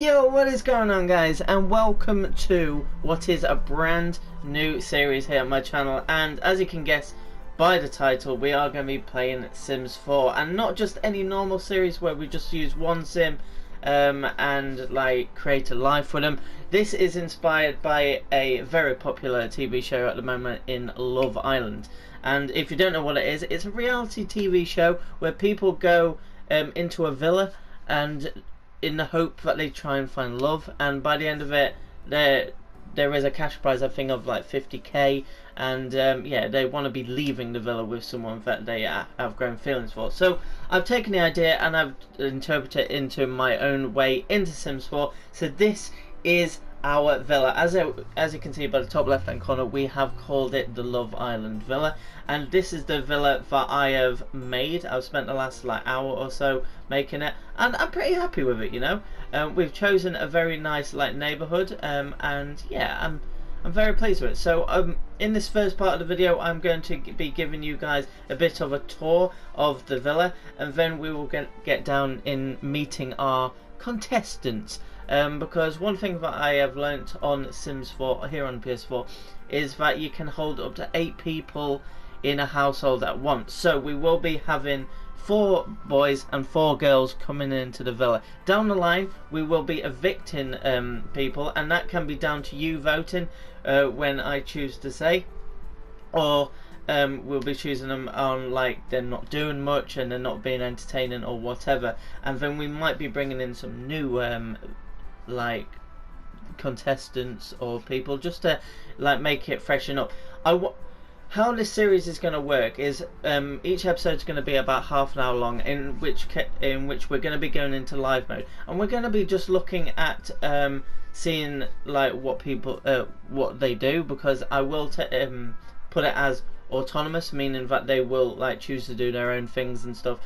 Yo, what is going on, guys, and welcome to what is a brand new series here on my channel. And as you can guess by the title, we are going to be playing Sims 4, and not just any normal series where we just use one sim and like create a life with them. This is inspired by a very popular TV show at the moment in Love Island. And if you don't know what it is, it's a reality TV show where people go into a villa and in the hope that they try and find love, and by the end of it there is a cash prize, I think, of like 50k, and yeah, they want to be leaving the villa with someone that they have grown feelings for. So I've taken the idea and I've interpreted it into my own way into Sims 4. So this is our villa. As you can see by the top left hand corner, we have called it the Love Island Villa, and this is the villa that I have made. I've spent the last like hour or so making it, and I'm pretty happy with it, you know. We've chosen a very nice like neighborhood, and yeah, I'm very pleased with it. So in this first part of the video, I'm going to be giving you guys a bit of a tour of the villa, and then we will get down in meeting our contestants. Because one thing that I have learnt on Sims 4 here on PS4 is that you can hold up to 8 people in a household at once. So we will be having 4 boys and 4 girls coming into the villa. Down the line we will be evicting people, and that can be down to you voting when I choose to say, or we'll be choosing them on like they're not doing much and they're not being entertaining or whatever, and then we might be bringing in some new like contestants or people just to like make it freshen up. How this series is going to work is each episode is going to be about half an hour long, in which we're going to be going into live mode, and we're going to be just looking at seeing like what people what they do, because I will put it as autonomous, meaning that they will like choose to do their own things and stuff.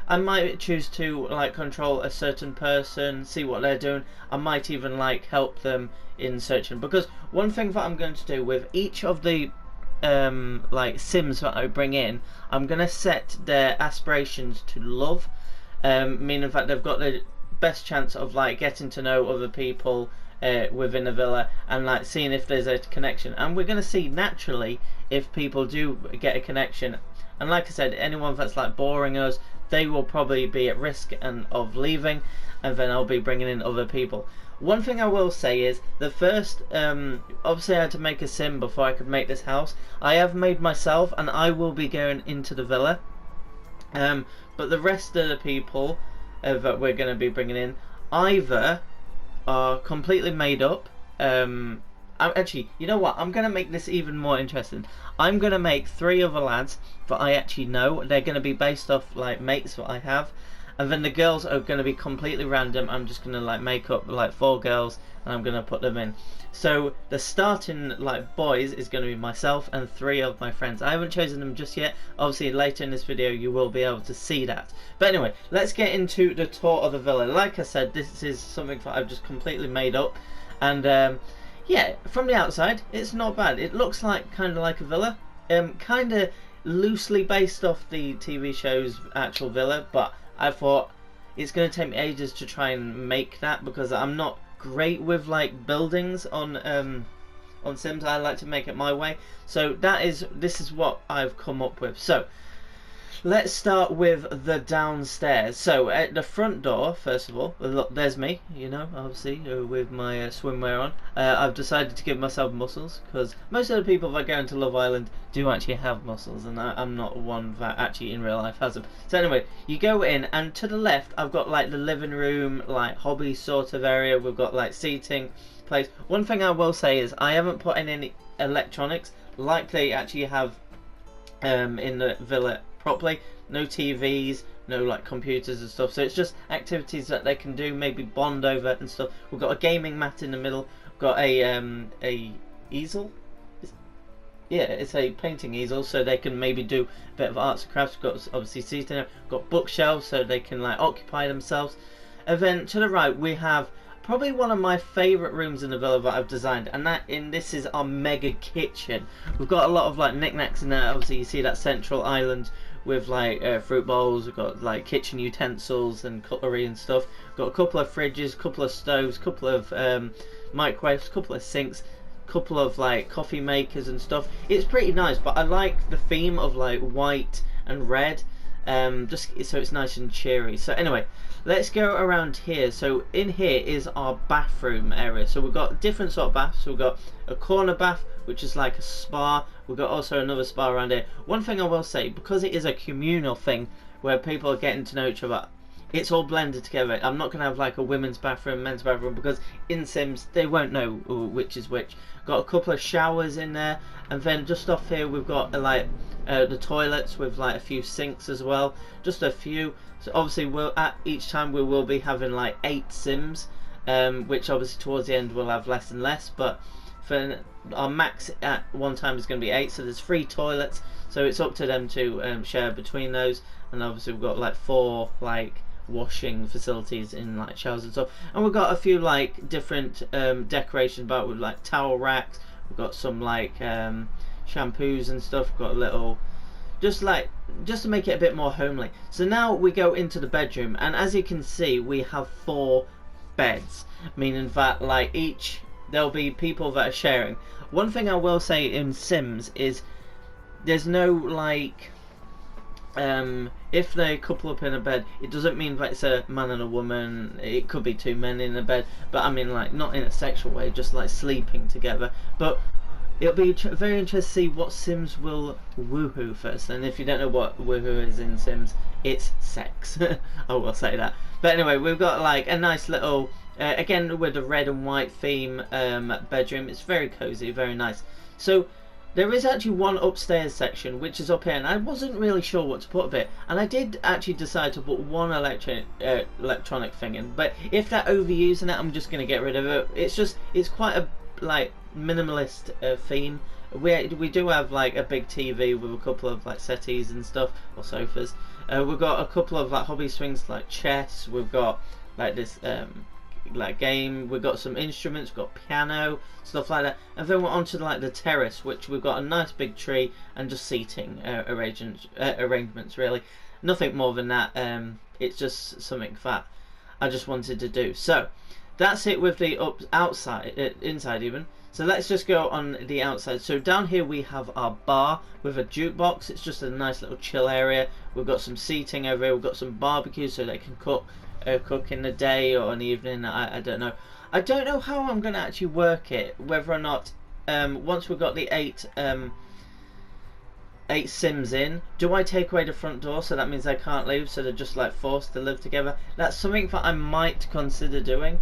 I might choose to like control a certain person, see what they're doing. I might even like help them in searching, because one thing that I'm going to do with each of the like Sims that I bring in, I'm gonna set their aspirations to love, meaning that they've got the best chance of like getting to know other people within a villa, and like seeing if there's a connection. And we're gonna see naturally if people do get a connection, and like I said, anyone that's like boring us, they will probably be at risk of leaving, and then I'll be bringing in other people. One thing I will say is the first, obviously I had to make a sim before I could make this house. I have made myself, and I will be going into the villa, but the rest of the people that we're going to be bringing in either are completely made up. Actually, you know what, I'm going to make this even more interesting. I'm going to make 3 other lads that I actually know. They're going to be based off like mates that I have, and then the girls are going to be completely random. I'm just going to like make up like 4 girls and I'm going to put them in. So the starting like boys is going to be myself and 3 of my friends. I haven't chosen them just yet. Obviously later in this video you will be able to see that. But anyway, let's get into the tour of the villa. Like I said, this is something that I've just completely made up, and yeah, from the outside it's not bad. It looks like kind of like a villa, kind of loosely based off the TV show's actual villa, but I thought it's going to take me ages to try and make that, because I'm not great with like buildings on Sims. I like to make it my way. So this is what I've come up with. So let's start with the downstairs. So at the front door, first of all, look, there's me, you know, obviously, with my swimwear on. I've decided to give myself muscles, because most of the people that go into Love Island do actually have muscles, and I'm not one that actually in real life has them. So anyway, you go in, and to the left I've got like the living room, like hobby sort of area. We've got like seating place. One thing I will say is I haven't put in any electronics like they actually have in the villa properly. No TVs, no like computers and stuff, so it's just activities that they can do, maybe bond over and stuff. We've got a gaming mat in the middle. We've got a easel. Yeah, it's a painting easel, so they can maybe do a bit of arts and crafts. We've got obviously seating there. We've got bookshelves so they can like occupy themselves. And then to the right we have probably one of my favourite rooms in the villa that I've designed, and this is our mega kitchen. We've got a lot of like knickknacks in there. Obviously you see that central island with like fruit bowls. We've got like kitchen utensils and cutlery and stuff. We've got a couple of fridges, a couple of stoves, a couple of microwaves, a couple of sinks, couple of like coffee makers and stuff. It's pretty nice, but I like the theme of like white and red, just so it's nice and cheery. So anyway, let's go around here. So in here is our bathroom area. So we've got different sort of baths. We've got a corner bath, which is like a spa. We've got also another spa around here. One thing I will say, because it is a communal thing where people are getting to know each other, it's all blended together. I'm not going to have like a women's bathroom, men's bathroom, because in Sims they won't know which is which. Got a couple of showers in there, and then just off here we've got like the toilets with like a few sinks as well, just a few. So obviously we'll at each time we will be having like 8 Sims, which obviously towards the end we'll have less and less, but for our max at one time is going to be 8. So there's 3 toilets, so it's up to them to share between those. And obviously we've got like 4 like washing facilities in like showers and stuff, and we've got a few like different decorations about with like towel racks. We've got some like shampoos and stuff. We've got a little just to make it a bit more homely. So now we go into the bedroom, and as you can see we have 4 beds, meaning that like each there'll be people that are sharing. One thing I will say in Sims is there's no like if they couple up in a bed, it doesn't mean that it's a man and a woman. It could be 2 men in a bed, but I mean like not in a sexual way, just like sleeping together. But it'll be very interesting to see what Sims will woohoo first. And if you don't know what woohoo is in Sims, it's sex. I will say that. But anyway, we've got like a nice little again with a red and white theme bedroom. It's very cozy, very nice. So there is actually one upstairs section which is up here, and I wasn't really sure what to put of it, and I did actually decide to put one electronic thing in, but if they're overusing it I'm just going to get rid of it. It's quite a like minimalist theme. We do have like a big TV with a couple of like settees and stuff, or sofas. We've got a couple of like hobby swings like chess. We've got like this like game. We've got some instruments. We've got piano, stuff like that. And then we're onto like the terrace, which we've got a nice big tree and just seating arrangements. Really, nothing more than that. It's just something that I just wanted to do. So that's it with the inside even. So let's just go on the outside. So down here we have our bar with a jukebox. It's just a nice little chill area. We've got some seating over here. We've got some barbecue so they can cook in the day or an evening. I don't know. I don't know how I'm going to actually work it. Whether or not once we've got the 8 Sims in, do I take away the front door so that means they can't leave, so they're just like forced to live together? That's something that I might consider doing.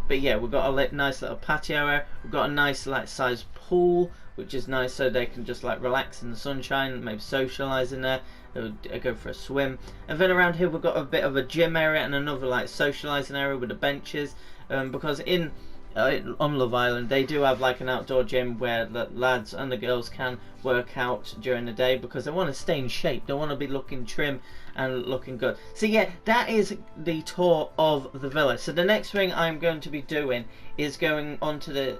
But yeah, we've got a nice little patio area. We've got a nice like sized pool, which is nice so they can just like relax in the sunshine, maybe socialise in there, go for a swim. And then around here we've got a bit of a gym area and another like socialising area with the benches, because on Love Island they do have like an outdoor gym where the lads and the girls can work out during the day because they want to stay in shape. They want to be looking trim and looking good. So yeah, that is the tour of the villa. So the next thing I'm going to be doing is going onto the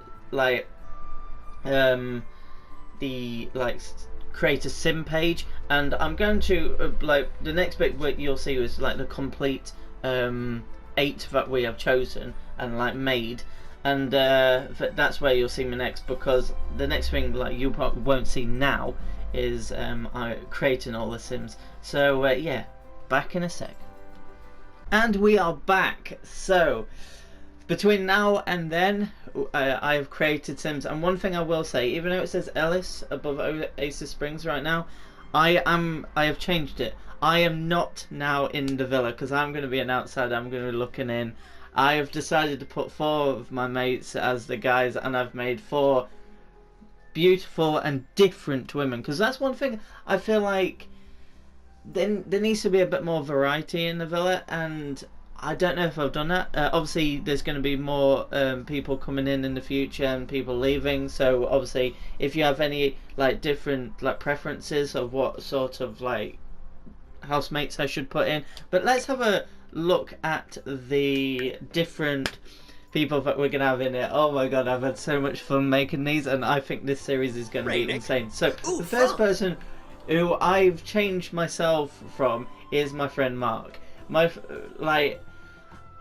create a sim page, and I'm going to like the next bit what you'll see is like the complete 8 that we have chosen and like made, and that's where you'll see me next, because the next thing like you probably won't see now is I creating all the Sims. So yeah, back in a sec. And we are back. So between now and then I have created Sims, and one thing I will say, even though it says Ellis above Oasis Springs right now, I have changed it. I am not now in the villa because I'm going to be an outsider. I'm going to be looking in. I have decided to put 4 of my mates as the guys, and I've made 4 beautiful and different women, because that's one thing I feel like there needs to be a bit more variety in the villa, and I don't know if I've done that. Obviously there's going to be more people coming in the future and people leaving, so obviously if you have any like different like preferences of what sort of like housemates I should put in. But let's have a look at the different people that we're gonna have in it. Oh my god, I've had so much fun making these, and I think this series is gonna be insane. So the first person who I've changed myself from, is my friend Mark. Like,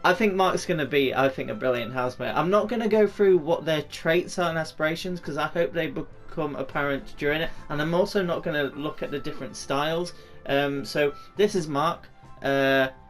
I think Mark's going to be, I think, a brilliant housemate. I'm not going to go through what their traits are and aspirations, because I hope they become apparent during it. And I'm also not going to look at the different styles. So this is Mark.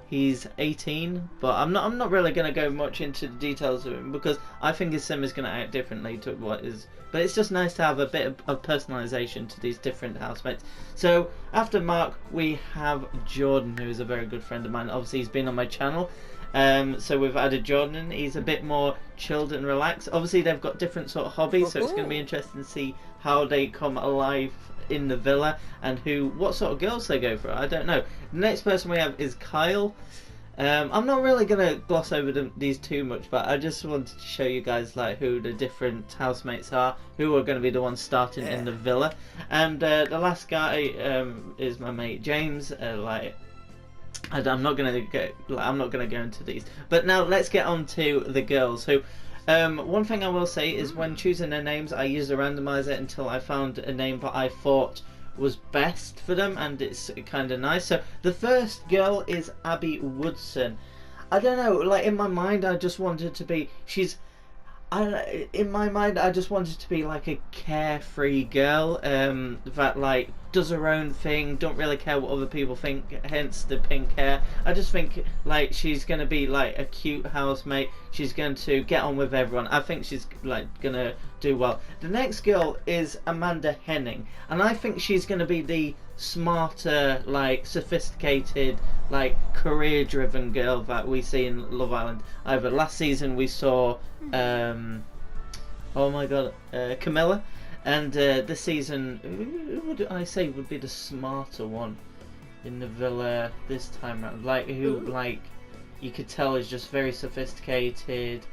He's 18, but I'm not really going to go much into the details of him, because I think his sim is going to act differently to what is. But it's just nice to have a bit of personalisation to these different housemates. So after Mark, we have Jordan, who is a very good friend of mine. Obviously, he's been on my channel. So we've added Jordan in. He's a bit more chilled and relaxed. Obviously, they've got different sort of hobbies, so it's going to be interesting to see how they come alive in the villa and what sort of girls they go for. I don't know. The next person we have is Kyle. I'm not really going to gloss over these too much, but I just wanted to show you guys like who the different housemates are, who are going to be the ones starting in the villa. And the last guy is my mate James. I'm not gonna go into these, but now let's get on to the girls. Who, one thing I will say is when choosing their names, I used a randomizer until I found a name that I thought was best for them, and it's kind of nice. So the first girl is Abby Woodson. I don't know, like in my mind, I just wanted to be. In my mind, I just wanted to be like a carefree girl that like does her own thing, don't really care what other people think, hence the pink hair. I just think like she's going to be like a cute housemate. She's going to get on with everyone. I think she's like going to do well. The next girl is Amanda Henning, and I think she's going to be the smarter, like sophisticated, like career driven girl that we see in Love Island. Either last season we saw oh my god, Camilla, and this season who would I say would be the smarter one in the villa this time around, like who like you could tell is just very sophisticated.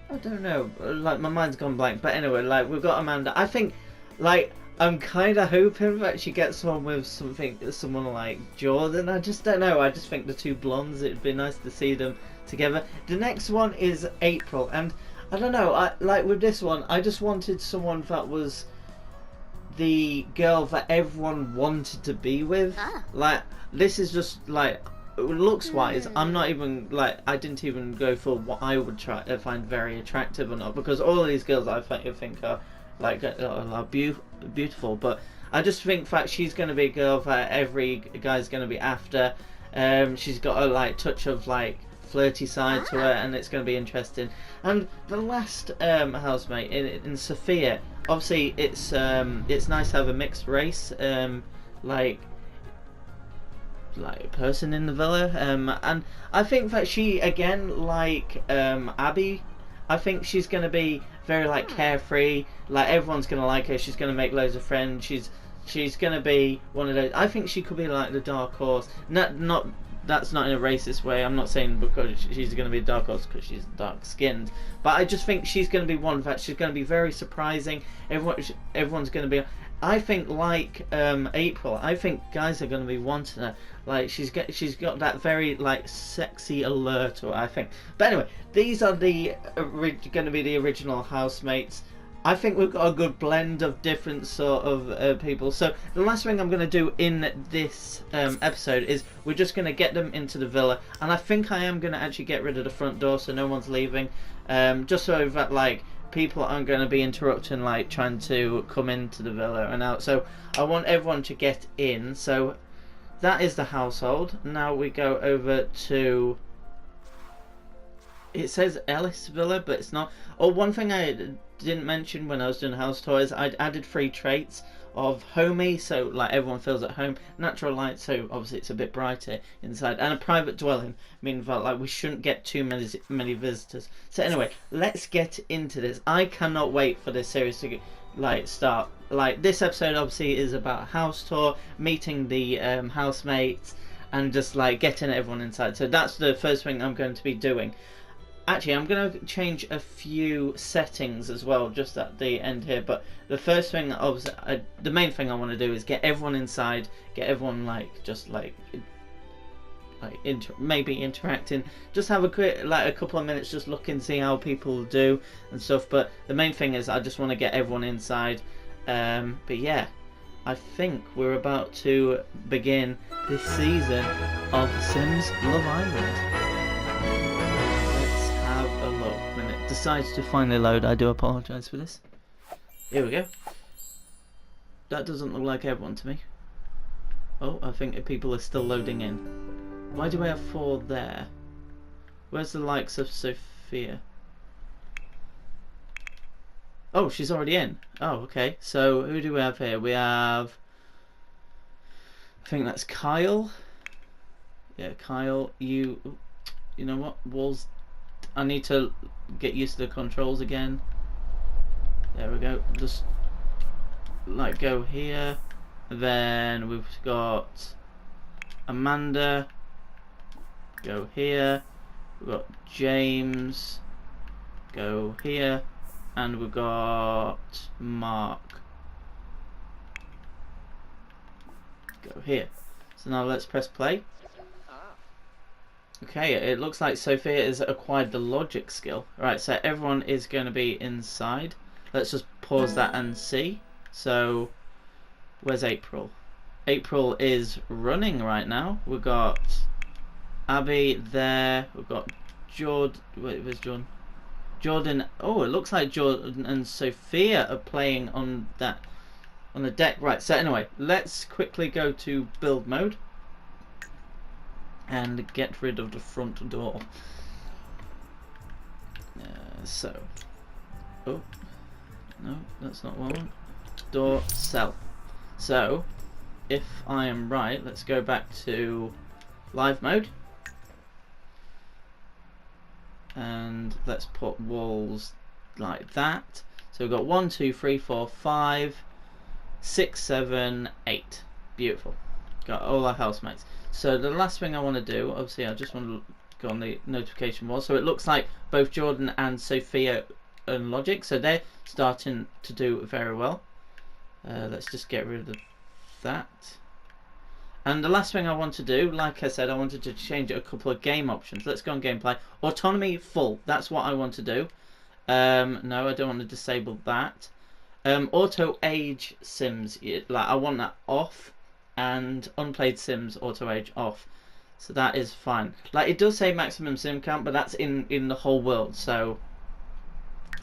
I don't know, like my mind's gone blank, but anyway, like we've got Amanda. I think like I'm kind of hoping that she gets on with someone like Jordan. I just don't know. I just think the two blondes, it'd be nice to see them together. The next one is April, and I don't know. Like with this one, I just wanted someone that was the girl that everyone wanted to be with. Like this is just like looks wise. I'm not even like I didn't even go for what I would try to find very attractive or not, because all of these girls I think are like are beautiful, but I just think that she's going to be a girl that every guy's going to be after. She's got a like touch of like flirty side to her, and it's going to be interesting. And the last housemate in Sophia, obviously it's nice to have a mixed race like person in the villa, and I think that she again like Abby, I think she's going to be very like carefree, like everyone's going to like her, she's going to make loads of friends, she's going to be one of those. I think she could be like the dark horse, not that's not in a racist way, I'm not saying because she's going to be a dark horse because she's dark skinned, but I just think she's going to be one that she's going to be very surprising. Everyone's going to be, I think like April, I think guys are going to be wanting her. Like she's got that very like sexy allure to her, I think. But anyway, these are going to be the original housemates. I think we've got a good blend of different sort of people. So the last thing I'm going to do in this episode is we're just going to get them into the villa, and I think I am going to actually get rid of the front door so no one's leaving, just so that like people aren't going to be interrupting, like trying to come into the villa and out. So I want everyone to get in. So that is the household. Now we go over to, it says Ellis Villa, but it's not. Oh, one thing I didn't mention when I was doing house tours, I'd added 3 traits of homey, so like everyone feels at home, natural light, so obviously it's a bit brighter inside, and a private dwelling, meaning that like we shouldn't get too many visitors. So anyway, let's get into this. I cannot wait for this series to like start. Like this episode obviously is about a house tour, meeting the housemates, and just like getting everyone inside. So that's the first thing I'm going to be doing. Actually, I'm going to change a few settings as well, just at the end here. But the first thing, obviously, the main thing I want to do is get everyone inside, get everyone maybe interacting. Just have a quick, like a couple of minutes, just look and see how people do and stuff. But the main thing is, I just want to get everyone inside. But yeah, I think we're about to begin this season of Sims Love Island. Let's have a look. When it decides to finally load, I do apologise for this. Here we go. That doesn't look like everyone to me. Oh, I think people are still loading in. Why do we have 4 there? Where's the likes of Sophia? Oh, she's already in. Oh, okay. So who do we have here? We have, I think that's Kyle. Yeah, Kyle. You know what? Walls. I need to get used to the controls again. There we go. Just like go here. Then we've got Amanda. Go here. We've got James. Go here. And we've got Mark. Go here. So now let's press play. Okay, it looks like Sophia has acquired the logic skill. Right, so everyone is going to be inside. Let's just pause that and see. So, where's April? April is running right now. We've got Abby there. We've got Jordan. Wait, where's Jordan? Jordan. Oh, it looks like Jordan and Sophia are playing on that on the deck. Right. So anyway, let's quickly go to build mode and get rid of the front door. Oh no, that's not what I want. Door cell. So if I am right, let's go back to live mode. And let's put walls like that. So we've got 1, 2, 3, 4, 5, 6, 7, 8. Beautiful. Got all our housemates. So the last thing I want to do, obviously I just want to go on the notification wall. So it looks like both Jordan and Sophia and Logic, so they're starting to do very well. Let's just get rid of that. And the last thing I want to do, like I said, I wanted to change a couple of game options. Let's go on gameplay. Autonomy full. That's what I want to do. No, I don't want to disable that. Auto age Sims. Like I want that off, and unplayed Sims auto age off. So that is fine. Like it does say maximum sim count, but that's in the whole world. So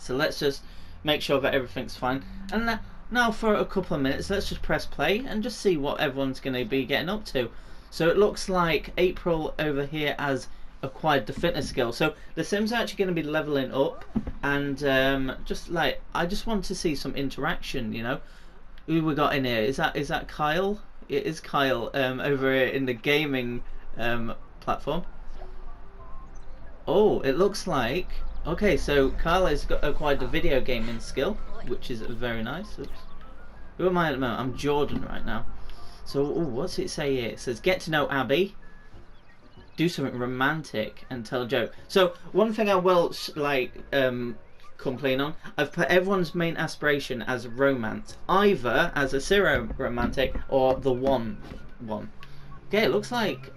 let's just make sure that everything's fine. And now for a couple of minutes, let's just press play and just see what everyone's going to be getting up to. So it looks like April over here has acquired the fitness skill. So the Sims are actually going to be leveling up, and just like I just want to see some interaction. You know, who we got in here? Is that Kyle? It is Kyle over here in the gaming platform. Oh, it looks like. Okay, so Kyle has acquired the video gaming skill, which is very nice. Oops. Who am I at the moment? I'm Jordan right now. So, what's it say here? It says, get to know Abby, do something romantic, and tell a joke. So, one thing I will, complain on, I've put everyone's main aspiration as romance. Either as a zero romantic, or the one. Okay, it looks like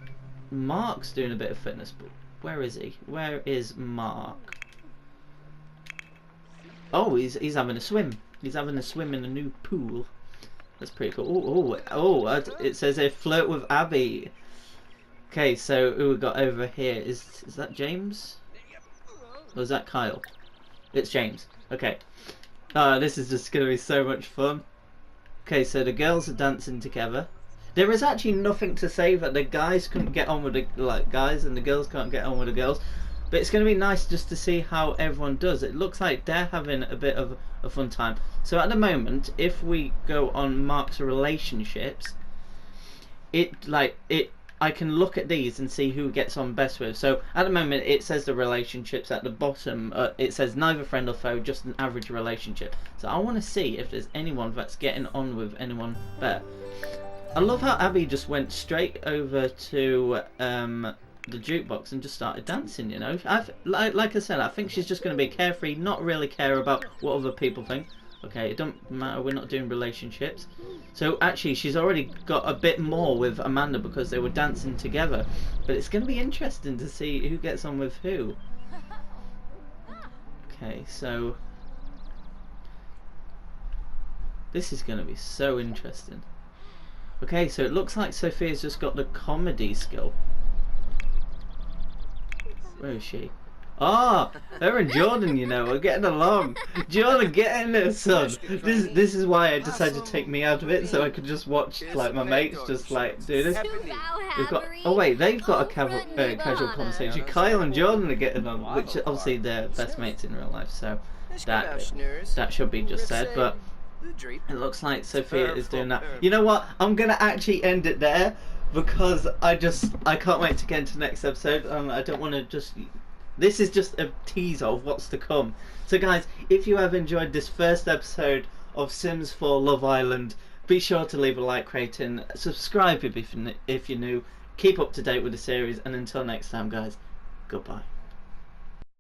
Mark's doing a bit of fitness, but where is he? Where is Mark? Oh, he's having a swim. He's having a swim in a new pool. That's pretty cool. Oh! It says they flirt with Abby. Okay, so who we got over here? Is that James? Or is that Kyle? It's James. Okay. This is just gonna be so much fun. Okay, so the girls are dancing together. There is actually nothing to say that the guys couldn't get on with the guys and the girls can't get on with the girls. But it's going to be nice just to see how everyone does. It looks like they're having a bit of a fun time. So at the moment, if we go on Mark's relationships, I can look at these and see who gets on best with. So at the moment, it says the relationships at the bottom. It says neither friend or foe, just an average relationship. So I want to see if there's anyone that's getting on with anyone better. I love how Abby just went straight over to the jukebox and just started dancing. You know, like I said, I think she's just going to be carefree, not really care about what other people think. Okay, it don't matter, we're not doing relationships. So actually she's already got a bit more with Amanda because they were dancing together. But it's going to be interesting to see who gets on with who. Okay, so this is going to be so interesting. Okay, so it looks like Sophia's just got the comedy skill. Where is she? Ah, her and Jordan, you know, are getting along. Jordan, get in there, son. This is why I decided to take me out of it, so I could just watch like my mates just like do this. We've got. Oh wait, they've got a casual conversation. Kyle and Jordan are getting on, which obviously they're best mates in real life, so that should be just said. But it looks like Sophia is doing that. You know what? I'm gonna actually end it there because I can't wait to get into the next episode. I don't want to just. This is just a teaser of what's to come. So guys, if you have enjoyed this first episode of Sims 4 Love Island, be sure to leave a like rating, subscribe if you're new, keep up to date with the series, and until next time guys, goodbye.